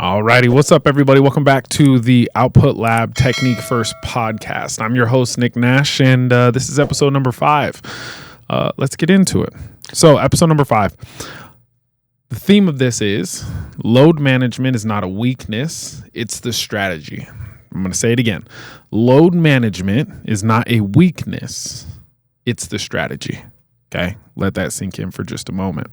Alrighty, what's up, everybody? Welcome back to the Output Lab Technique First podcast. I'm your host, Nick Nash, and this is episode number 5. Let's get into it. So, episode number 5. The theme of this is load management is not a weakness, it's the strategy. I'm going to say it again. Load management is not a weakness, it's the strategy. Okay, let that sink in for just a moment.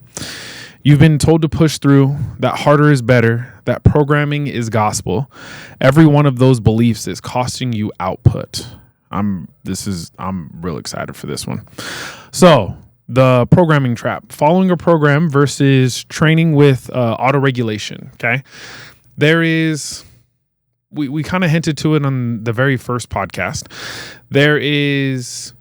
You've been told to push through, that harder is better, that programming is gospel. Every one of those beliefs is costing you output. I'm real excited for this one. So, the programming trap, following a program versus training with auto-regulation, okay? We kind of hinted to it on the very first podcast. There is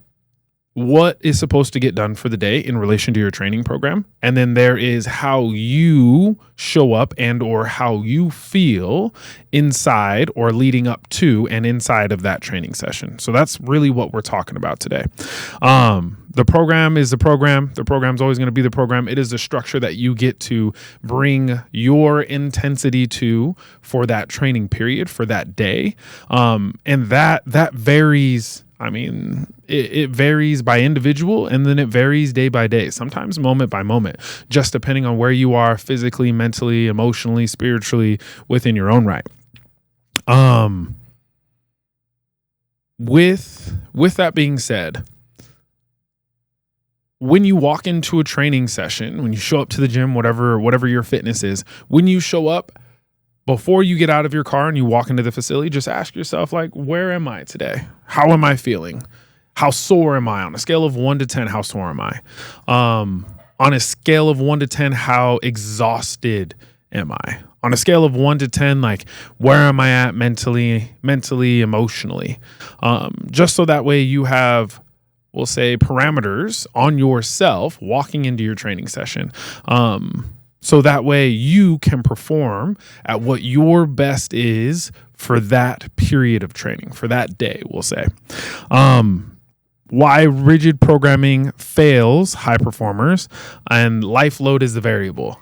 what is supposed to get done for the day in relation to your training program. And then there is how you show up and or how you feel inside or leading up to and inside of that training session. So that's really what we're talking about today. The program is the program. The program's always going to be the program. It is the structure that you get to bring your intensity to for that training period, for that day. And that varies. I mean, it varies by individual, and then it varies day by day, sometimes moment by moment, just depending on where you are physically, mentally, emotionally, spiritually within your own right. With that being said, when you walk into a training session, when you show up to the gym, whatever your fitness is, when you show up, before you get out of your car and you walk into the facility, just ask yourself, like, where am I today? How am I feeling? How sore am I? On a scale of 1 to 10, how sore am I? On a scale of 1 to 10, how exhausted am I? On a scale of 1 to 10, like, where am I at mentally, emotionally? Just so that way you have, we'll say, parameters on yourself walking into your training session. So that way you can perform at what your best is for that period of training, for that day, we'll say. Why rigid programming fails high performers and life load is the variable.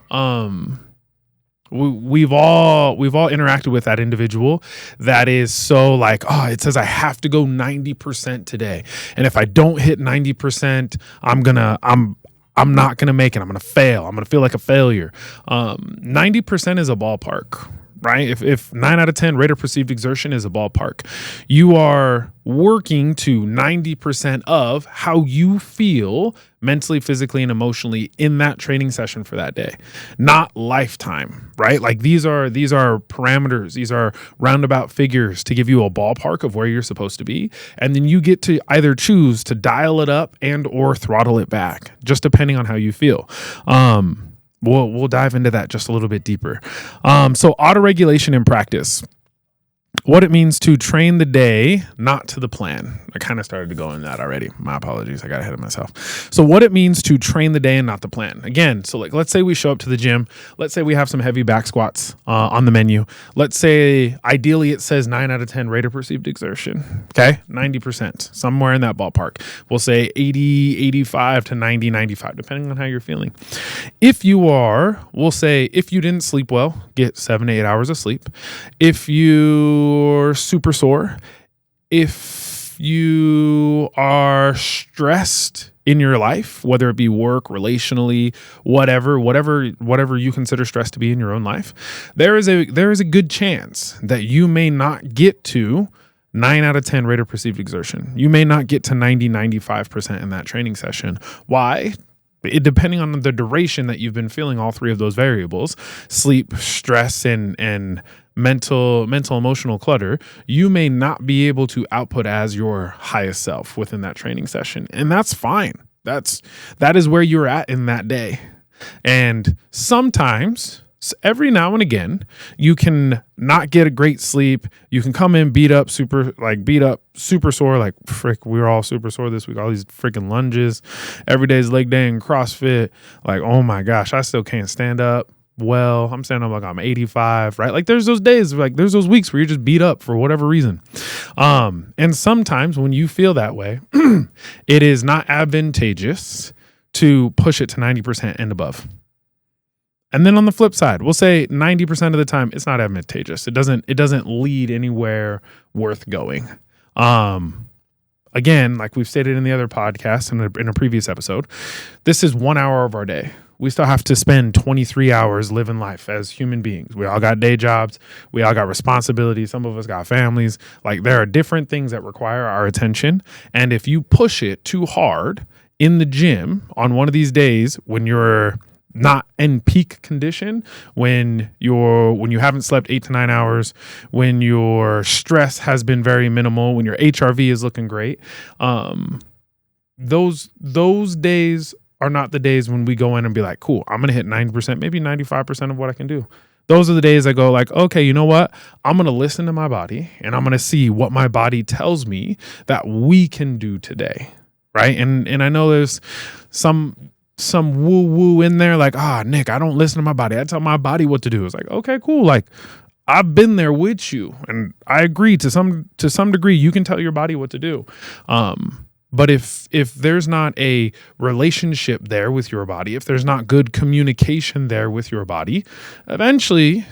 We've all interacted with that individual that is so like, oh, it says I have to go 90% today. And if I don't hit 90%, I'm not going to make it. I'm going to fail. I'm going to feel like a failure. 90% is a ballpark, right? If 9 out of 10 rate of perceived exertion is a ballpark, you are working to 90% of how you feel mentally, physically, and emotionally in that training session for that day, not lifetime, right? Like these are parameters. These are roundabout figures to give you a ballpark of where you're supposed to be. And then you get to either choose to dial it up and or throttle it back, just depending on how you feel. We'll dive into that just a little bit deeper. So auto-regulation in practice. What it means to train the day, not to the plan. I kind of started to go in that already. My apologies. I got ahead of myself. So what it means to train the day and not the plan. Again, so like, let's say we show up to the gym. Let's say we have some heavy back squats on the menu. Let's say ideally it says 9 out of 10 rate of perceived exertion. Okay. 90%, somewhere in that ballpark. We'll say 80, 85 to 90, 95, depending on how you're feeling. If we'll say if you didn't sleep well, get 7 to 8 hours of sleep. If you're super sore, if you are stressed in your life, whether it be work, relationally, whatever you consider stress to be in your own life, there is a good chance that you may not get to 9 out of 10 rate of perceived exertion. You may not get to 90, 95% in that training session. Why? Depending on the duration that you've been feeling all three of those variables, sleep, stress, and mental, emotional clutter, you may not be able to output as your highest self within that training session. And that's fine. That is where you're at in that day. And sometimes, every now and again, you can not get a great sleep. You can come in beat up, super sore. Like, frick, we were all super sore this week. All these freaking lunges, every day's leg day and CrossFit. Like, oh my gosh, I still can't stand up. Well, I'm standing up like I'm 85, right? Like there's those days, like there's those weeks where you're just beat up for whatever reason. And sometimes when you feel that way, it is not advantageous to push it to 90% and above. And then on the flip side, we'll say 90% of the time it's not advantageous. It doesn't lead anywhere worth going. Again, like we've stated in the other podcast and in a previous episode, this is 1 hour of our day. We still have to spend 23 hours living life as human beings. We all got day jobs. We all got responsibilities. Some of us got families. Like, there are different things that require our attention. And if you push it too hard in the gym on one of these days when you're not in peak condition, when you haven't slept 8 to 9 hours, when your stress has been very minimal, when your HRV is looking great, those days are not the days when we go in and be like, cool, I'm going to hit 90%, maybe 95% of what I can do. Those are the days I go like, okay, you know what? I'm going to listen to my body and I'm going to see what my body tells me that we can do today. Right. And I know there's some woo woo in there like, Nick, I don't listen to my body. I tell my body what to do. It's like, okay, cool. Like, I've been there with you and I agree to some degree. You can tell your body what to do. But if there's not a relationship there with your body, if there's not good communication there with your body, eventually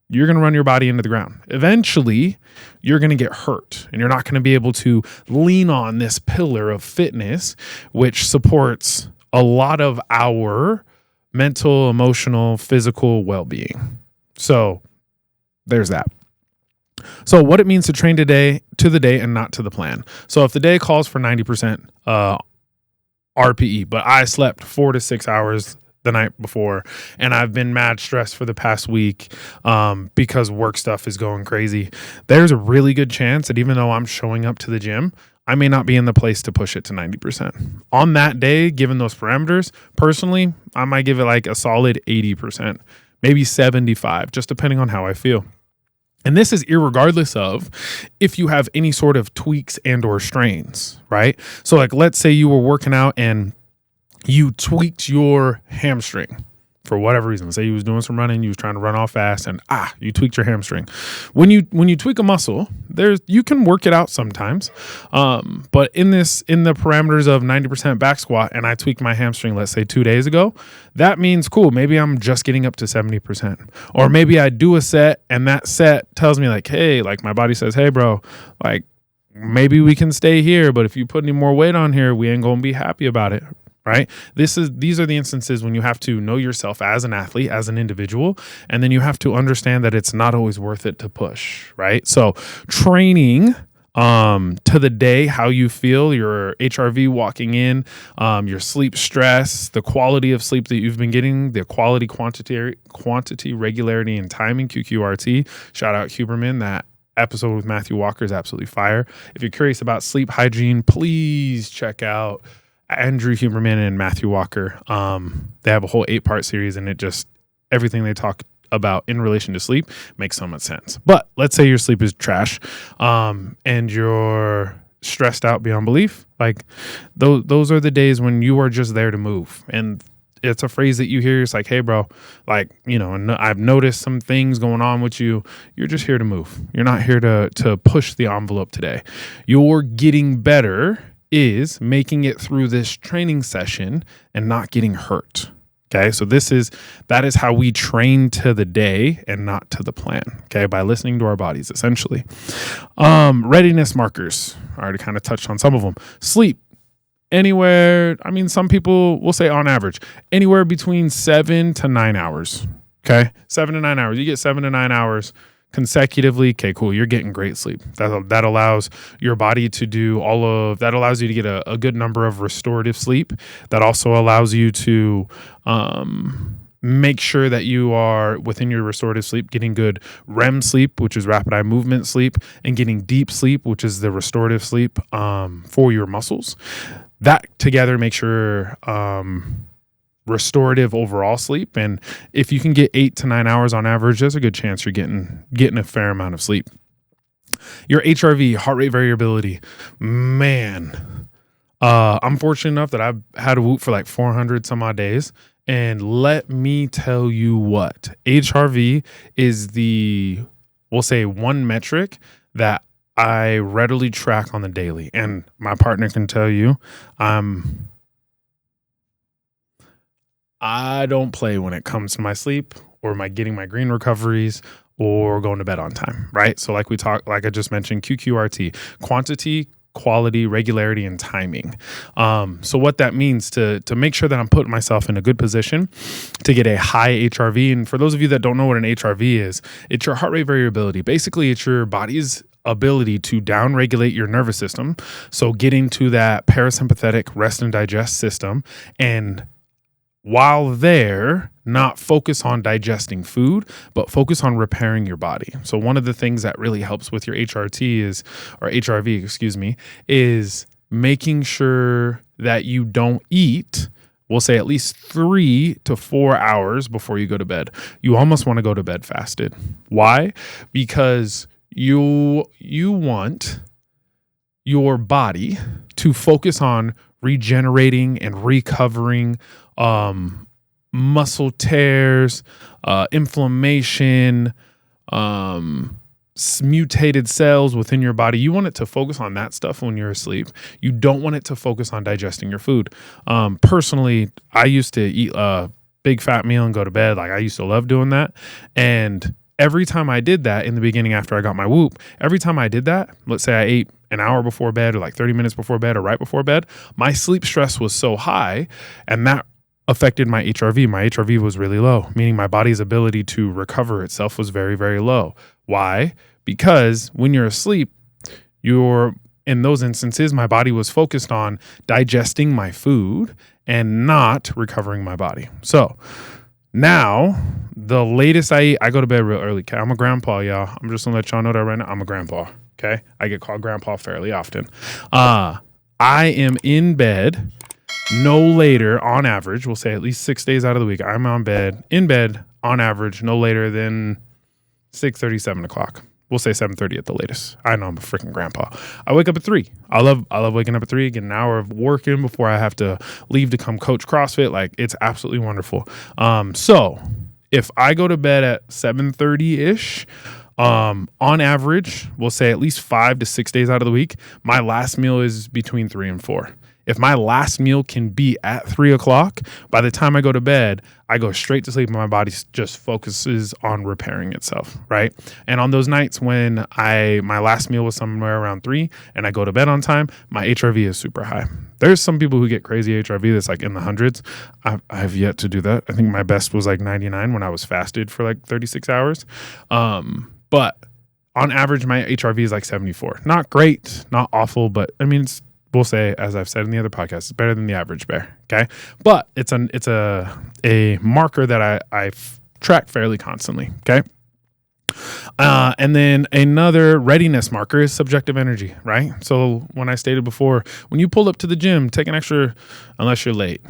you're going to run your body into the ground. Eventually you're going to get hurt and you're not going to be able to lean on this pillar of fitness, which supports a lot of our mental, emotional, physical well-being. So there's that. So what it means to train today to the day and not to the plan. So if the day calls for 90% RPE, but I slept 4 to 6 hours the night before and I've been mad stressed for the past week because work stuff is going crazy, there's a really good chance that even though I'm showing up to the gym, I may not be in the place to push it to 90%. On that day, given those parameters, personally, I might give it like a solid 80%, maybe 75, just depending on how I feel. And this is irregardless of if you have any sort of tweaks and or strains, right? So like, let's say you were working out and you tweaked your hamstring for whatever reason. Say you was doing some running, you was trying to run off fast and you tweaked your hamstring. When you tweak a muscle, you can work it out sometimes. But in the parameters of 90% back squat and I tweaked my hamstring, let's say 2 days ago, that means cool, maybe I'm just getting up to 70%. Or maybe I do a set and that set tells me like, hey, like my body says, hey bro, like maybe we can stay here, but if you put any more weight on here, we ain't gonna be happy about it. Right? These are the instances when you have to know yourself as an athlete, as an individual, and then you have to understand that it's not always worth it to push, right? So training to the day, how you feel, your HRV walking in, your sleep stress, the quality of sleep that you've been getting, the quality, quantity, regularity, and timing, QQRT. Shout out Huberman. That episode with Matthew Walker is absolutely fire. If you're curious about sleep hygiene, please check out Andrew Huberman and Matthew Walker. They have a whole 8-part series and everything they talk about in relation to sleep makes so much sense. But let's say your sleep is trash, and you're stressed out beyond belief. Like those are the days when you are just there to move. And it's a phrase that you hear. It's like, hey bro, like, I've noticed some things going on with you. You're just here to move. You're not here to push the envelope today. You're getting better is making it through this training session and not getting hurt. Okay. So that is how we train to the day and not to the plan. Okay. By listening to our bodies, essentially. Readiness markers. I already kind of touched on some of them. Sleep. Anywhere. I mean, some people will say on average, anywhere between 7 to 9 hours. Okay. 7 to 9 hours. You get 7 to 9 hours consecutively. Okay, cool. You're getting great sleep. That allows your body to do that allows you to get a good number of restorative sleep. That also allows you to make sure that you are within your restorative sleep, getting good REM sleep, which is rapid eye movement sleep, and getting deep sleep, which is the restorative sleep for your muscles. That together makes your restorative overall sleep. And if you can get 8 to 9 hours on average, there's a good chance you're getting a fair amount of sleep. Your HRV, heart rate variability, man, I'm fortunate enough that I've had a Whoop for like 400 some odd days. And let me tell you what, HRV is we'll say one metric that I readily track on the daily. And my partner can tell you, I'm I don't play when it comes to my sleep or my getting my green recoveries or going to bed on time, right? So like I just mentioned, QQRT, quantity, quality, regularity, and timing. So what that means to make sure that I'm putting myself in a good position to get a high HRV. And for those of you that don't know what an HRV is, it's your heart rate variability. Basically, it's your body's ability to downregulate your nervous system. So getting to that parasympathetic rest and digest system, and while there, not focus on digesting food, but focus on repairing your body. So one of the things that really helps with your HRV, is making sure that you don't eat, we'll say at least 3 to 4 hours before you go to bed. You almost want to go to bed fasted. Why? Because you want your body to focus on regenerating and recovering muscle tears, inflammation, mutated cells within your body. You want it to focus on that stuff when you're asleep. You don't want it to focus on digesting your food. Personally, I used to eat a big fat meal and go to bed. Like I used to love doing that. And every time I did that in the beginning after I got my Whoop, every time I did that, let's say I ate an hour before bed or like 30 minutes before bed or right before bed, my sleep stress was so high, and that affected my HRV. My HRV was really low, meaning my body's ability to recover itself was very, very low. Why? Because when you're asleep, in those instances, my body was focused on digesting my food and not recovering my body. So now, the latest I eat, I go to bed real early. Okay? I'm a grandpa, y'all. I'm just gonna let y'all know that right now. I'm a grandpa. Okay, I get called grandpa fairly often. I am in bed no later, on average, we'll say at least 6 days out of the week. I'm in bed on average, no later than 6:30, 7 o'clock. We'll say 7:30 at the latest. I know I'm a freaking grandpa. I wake up at 3. I love waking up at 3, get an hour of work in before I have to leave to come coach CrossFit. Like, it's absolutely wonderful. So if I go to bed at 7:30-ish, on average, we'll say at least 5 to 6 days out of the week, my last meal is between 3 and 4. If my last meal can be at 3 o'clock, by the time I go to bed, I go straight to sleep and my body just focuses on repairing itself, right? And on those nights when my last meal was somewhere around 3 and I go to bed on time, my HRV is super high. There's some people who get crazy HRV that's like in the hundreds. I've yet to do that. I think my best was like 99 when I was fasted for like 36 hours. But on average, my HRV is like 74. Not great, not awful, but I mean, we'll say, as I've said in the other podcast, it's better than the average bear. Okay. But it's a marker that I track fairly constantly. Okay. And then another readiness marker is subjective energy, right? So when I stated before, when you pull up to the gym, take an extra, unless you're late.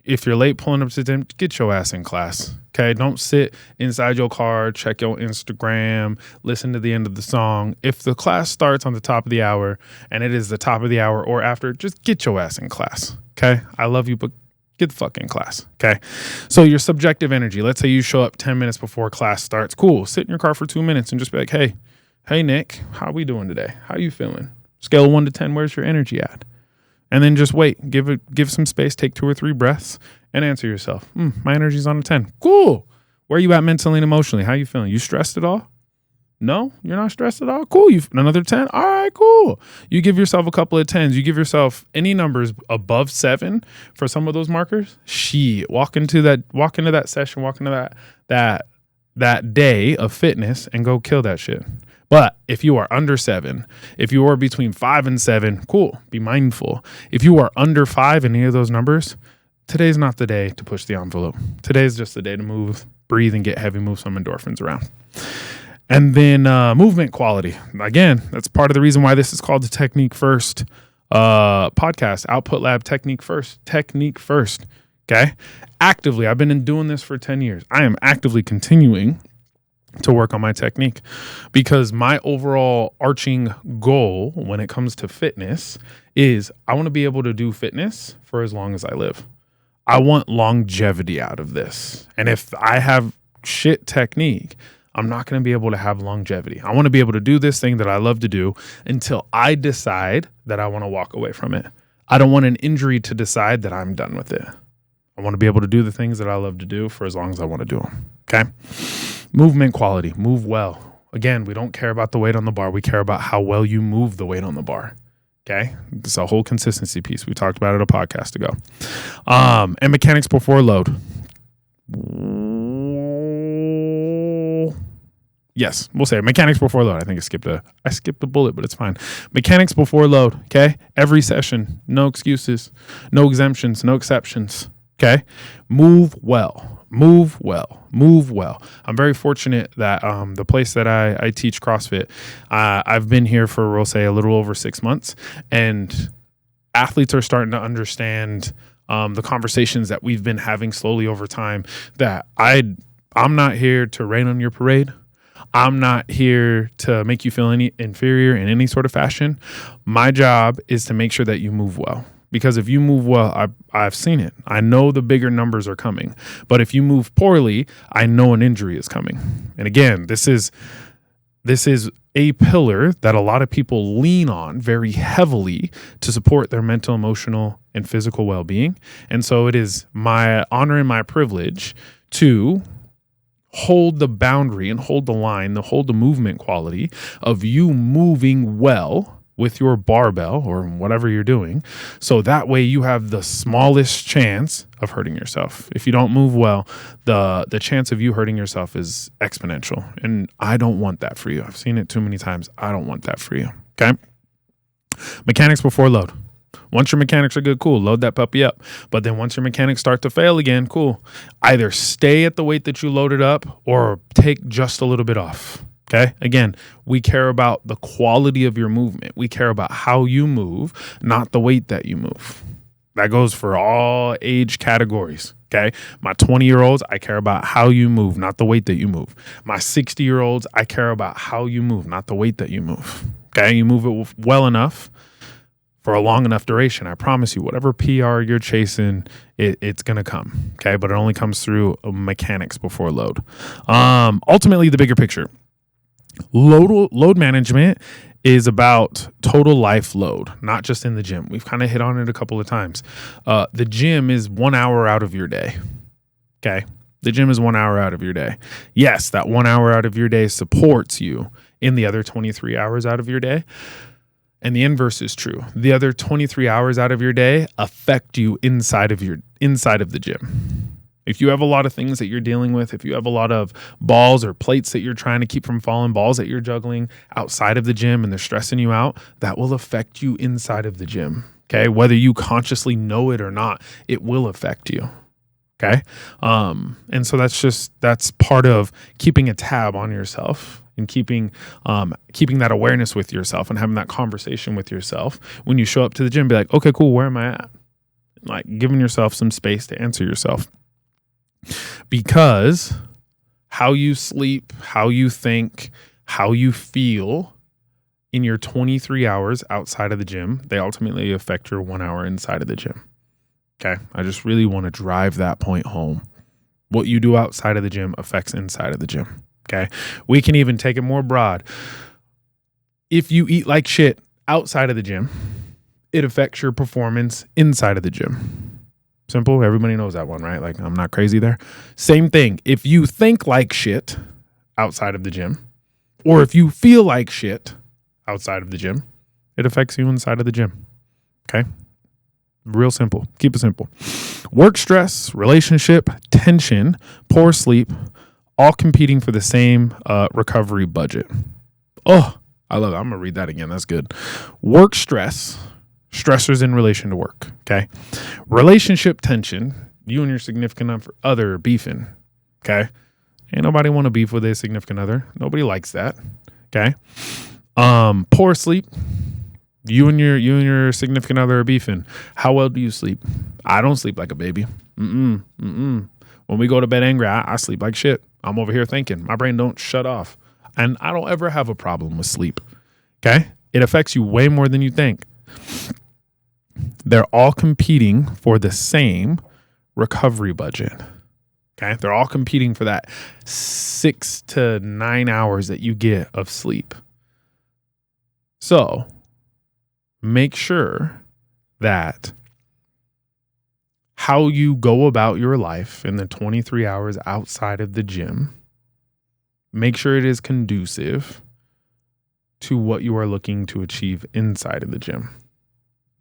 If you're late pulling up to the gym, get your ass in class. Okay, don't sit inside your car, check your Instagram, listen to the end of the song. If the class starts on the top of the hour and it is the top of the hour or after, just get your ass in class. Okay, I love you, but get the fuck in class. Okay, so your subjective energy. Let's say you show up 10 minutes before class starts. Cool. Sit in your car for 2 minutes and just be like, hey, Nick, how we doing today? How you feeling? Scale of 1 to 10. Where's your energy at? And then just wait, give some space, take 2 or 3 breaths and answer yourself. My energy's on a 10. Cool. Where are you at mentally and emotionally? How you feeling? You stressed at all? No, you're not stressed at all? Cool. You another 10? All right, cool. You give yourself a couple of 10s. You give yourself any numbers above 7 for some of those markers. Walk into that session, walk into that day of fitness and go kill that shit. But if you are under 7, if you are between 5 and 7, cool, be mindful. If you are under 5 in any of those numbers, today's not the day to push the envelope. Today's just the day to move, breathe, and get heavy, move some endorphins around. And then movement quality. Again, that's part of the reason why this is called the Technique First podcast. Output Lab Technique First. Technique first. Okay? Actively, I've been doing this for 10 years. I am actively continuing to work on my technique because my overall arching goal when it comes to fitness is I want to be able to do fitness for as long as I live. I want longevity out of this. And if I have shit technique, I'm not going to be able to have longevity. I want to be able to do this thing that I love to do until I decide that I want to walk away from it. I don't want an injury to decide that I'm done with it. I want to be able to do the things that I love to do for as long as I want to do them. Okay. Movement quality, move well. Again, we don't care about the weight on the bar. We care about how well you move the weight on the bar. Okay. It's a whole consistency piece. We talked about it a podcast ago. And mechanics before load. Yes, we'll say mechanics before load. I think I skipped a bullet, but it's fine. Mechanics before load. Okay. Every session, no excuses, no exemptions, no exceptions. Okay. Move well. Move well. Move well. I'm very fortunate that the place that I teach CrossFit, I've been here for, we'll say, a little over 6 months, and athletes are starting to understand the conversations that we've been having slowly over time, that I'm not here to rain on your parade. I'm not here to make you feel any inferior in any sort of fashion. My job is to make sure that you move well. Because if you move well, I've seen it. I know the bigger numbers are coming. But if you move poorly, I know an injury is coming. And again, this is a pillar that a lot of people lean on very heavily to support their mental, emotional, and physical well-being. And so it is my honor and my privilege to hold the boundary and hold the line, hold the movement quality of you moving well with your barbell or whatever you're doing. So that way you have the smallest chance of hurting yourself. If you don't move well, the chance of you hurting yourself is exponential. And I don't want that for you. I've seen it too many times. I don't want that for you. Okay. Mechanics before load. Once your mechanics are good, cool, load that puppy up. But then once your mechanics start to fail again, cool. Either stay at the weight that you loaded up or take just a little bit off. Okay. Again, we care about the quality of your movement. We care about how you move, not the weight that you move. That goes for all age categories. Okay. My 20-year-olds, I care about how you move, not the weight that you move. My 60-year-olds, I care about how you move, not the weight that you move. Okay. You move it well enough for a long enough duration. I promise you, whatever PR you're chasing, it's going to come. Okay. But it only comes through mechanics before load. Ultimately, the bigger picture. Load management is about total life load, not just in the gym. We've kind of hit on it a couple of times. The gym is 1 hour out of your day. Okay. The gym is 1 hour out of your day. Yes, that 1 hour out of your day supports you in the other 23 hours out of your day. And the inverse is true. The other 23 hours out of your day affect you inside of the gym. If you have a lot of things that you're dealing with, if you have a lot of balls or plates that you're trying to keep from falling, balls that you're juggling outside of the gym and they're stressing you out, that will affect you inside of the gym. Okay. Whether you consciously know it or not, it will affect you. Okay. And so that's part of keeping a tab on yourself and keeping that awareness with yourself and having that conversation with yourself. When you show up to the gym, be like, okay, cool. Where am I at? Like giving yourself some space to answer yourself. Because how you sleep, how you think, how you feel in your 23 hours outside of the gym, they ultimately affect your 1 hour inside of the gym. Okay. I just really want to drive that point home. What you do outside of the gym affects inside of the gym. Okay. We can even take it more broad. If you eat like shit outside of the gym, it affects your performance inside of the gym. Simple. Everybody knows that one, right? Like, I'm not crazy there. Same thing. If you think like shit outside of the gym, or if you feel like shit outside of the gym, it affects you inside of the gym. Okay. Real simple. Keep it simple. Work stress, relationship, tension, poor sleep, all competing for the same recovery budget. Oh, I love it. I'm going to read that again. That's good. Work stress. Stressors in relation to work. Okay. Relationship tension. You and your significant other beefing. Okay. Ain't nobody want to beef with their significant other. Nobody likes that. Okay. Poor sleep. You and your significant other are beefing. How well do you sleep? I don't sleep like a baby. When we go to bed angry, I sleep like shit. I'm over here thinking. My brain don't shut off. And I don't ever have a problem with sleep. Okay. It affects you way more than you think. They're all competing for the same recovery budget. Okay. They're all competing for that 6 to 9 hours that you get of sleep. So make sure that how you go about your life in the 23 hours outside of the gym, make sure it is conducive to what you are looking to achieve inside of the gym.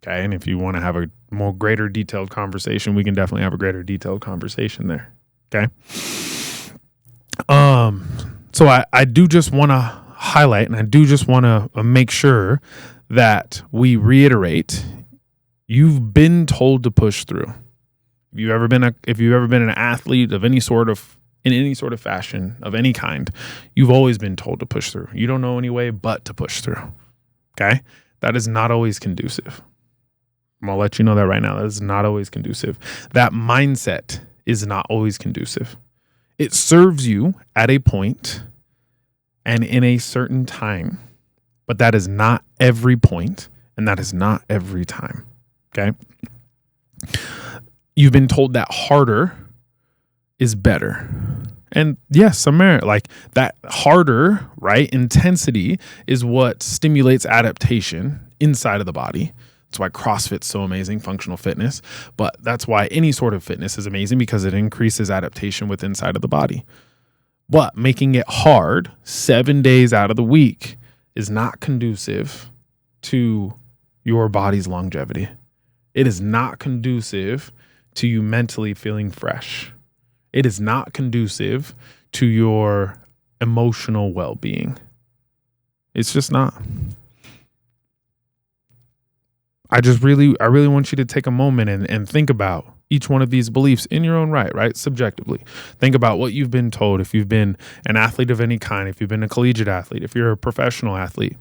Okay. And if you want to have a more greater detailed conversation, we can definitely have a greater detailed conversation there. Okay. So I do just want to highlight, and I do just want to make sure that we reiterate, you've been told to push through. If you've ever been an athlete of any sort of, in any sort of fashion of any kind, you've always been told to push through. You don't know any way but to push through. Okay. That is not always conducive. I'm going to let you know that right now. That is not always conducive. That mindset is not always conducive. It serves you at a point and in a certain time, but that is not every point, and that is not every time. Okay. You've been told that harder is better. And yes, some merit, like that harder, right? Intensity is what stimulates adaptation inside of the body. That's why CrossFit's so amazing, functional fitness. But that's why any sort of fitness is amazing, because it increases adaptation with inside of the body. But making it hard 7 days out of the week is not conducive to your body's longevity. It is not conducive to you mentally feeling fresh. It is not conducive to your emotional well-being. It's just not. I really want you to take a moment and think about each one of these beliefs in your own right? Subjectively. Think about what you've been told. If you've been an athlete of any kind, if you've been a collegiate athlete, if you're a professional athlete,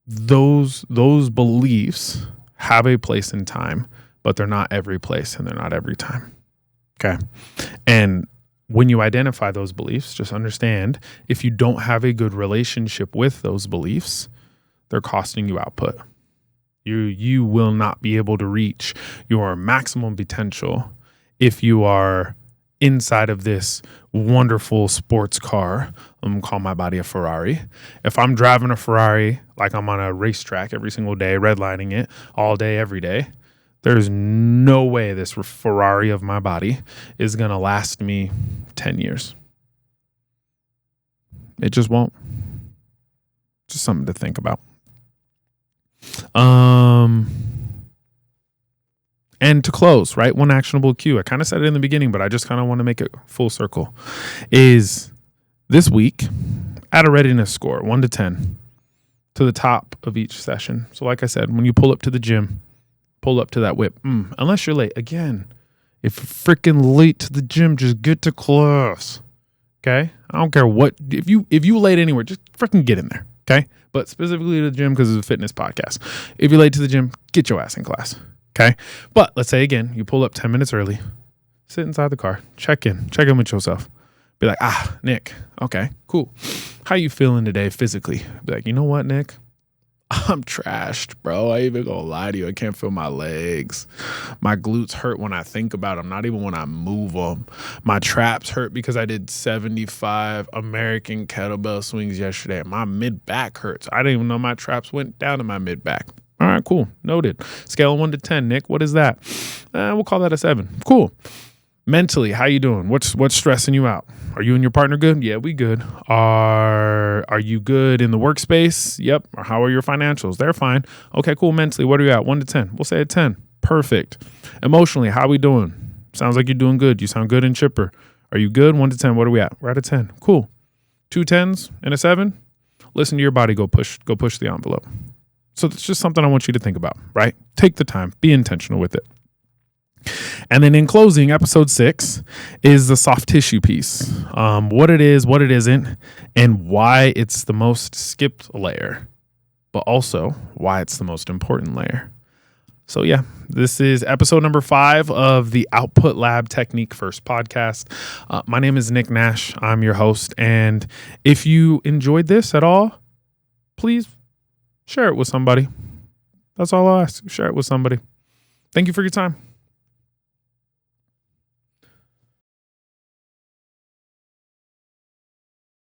those beliefs have a place in time, but they're not every place and they're not every time. Okay. And when you identify those beliefs, just understand, if you don't have a good relationship with those beliefs, they're costing you output. You will not be able to reach your maximum potential if you are inside of this wonderful sports car. I'm going to call my body a Ferrari. If I'm driving a Ferrari like I'm on a racetrack every single day, redlining it all day, every day, there's no way this Ferrari of my body is going to last me 10 years. It just won't. Just something to think about. And to close, right? One actionable cue. I kind of said it in the beginning, but I just kind of want to make it full circle. Is this week, add a readiness score, 1 to 10, to the top of each session. So like I said, when you pull up to the gym, pull up to that whip. Unless you're late. Again, if you're freaking late to the gym, just get to class. Okay? I don't care what. If you late anywhere, just freaking get in there. Okay? But specifically to the gym, because it's a fitness podcast. If you're late to the gym, get your ass in class. Okay. But let's say again, you pull up 10 minutes early, sit inside the car, check in with yourself. Be like, Nick, okay, cool. How you feeling today physically? Be like, you know what, Nick? I'm trashed, bro. I ain't even gonna lie to you. I can't feel my legs. My glutes hurt when I think about them, not even when I move them. My traps hurt because I did 75 American kettlebell swings yesterday. My mid-back hurts. I didn't even know my traps went down to my mid-back. All right, cool. Noted. Scale of 1 to 10, Nick. What is that? We'll call that a 7. Cool. Mentally, how you doing? What's stressing you out? Are you and your partner good? Yeah, we good. Are you good in the workspace? Yep. Or how are your financials? They're fine. Okay, cool. Mentally, what are you at? 1 to 10. We'll say a 10. Perfect. Emotionally, how we doing? Sounds like you're doing good. You sound good and chipper. Are you good? 1 to 10. What are we at? We're at a 10. Cool. 2 10s and a 7. Listen to your body. Go push the envelope. So it's just something I want you to think about, right? Take the time. Be intentional with it. And then in closing, episode 6 is the soft tissue piece. What it is, what it isn't, and why it's the most skipped layer, but also why it's the most important layer. So yeah, this is episode number 5 of the Output Lab Technique First podcast. My name is Nick Nash. I'm your host. And if you enjoyed this at all, please share it with somebody. That's all I'll ask. Share it with somebody. Thank you for your time.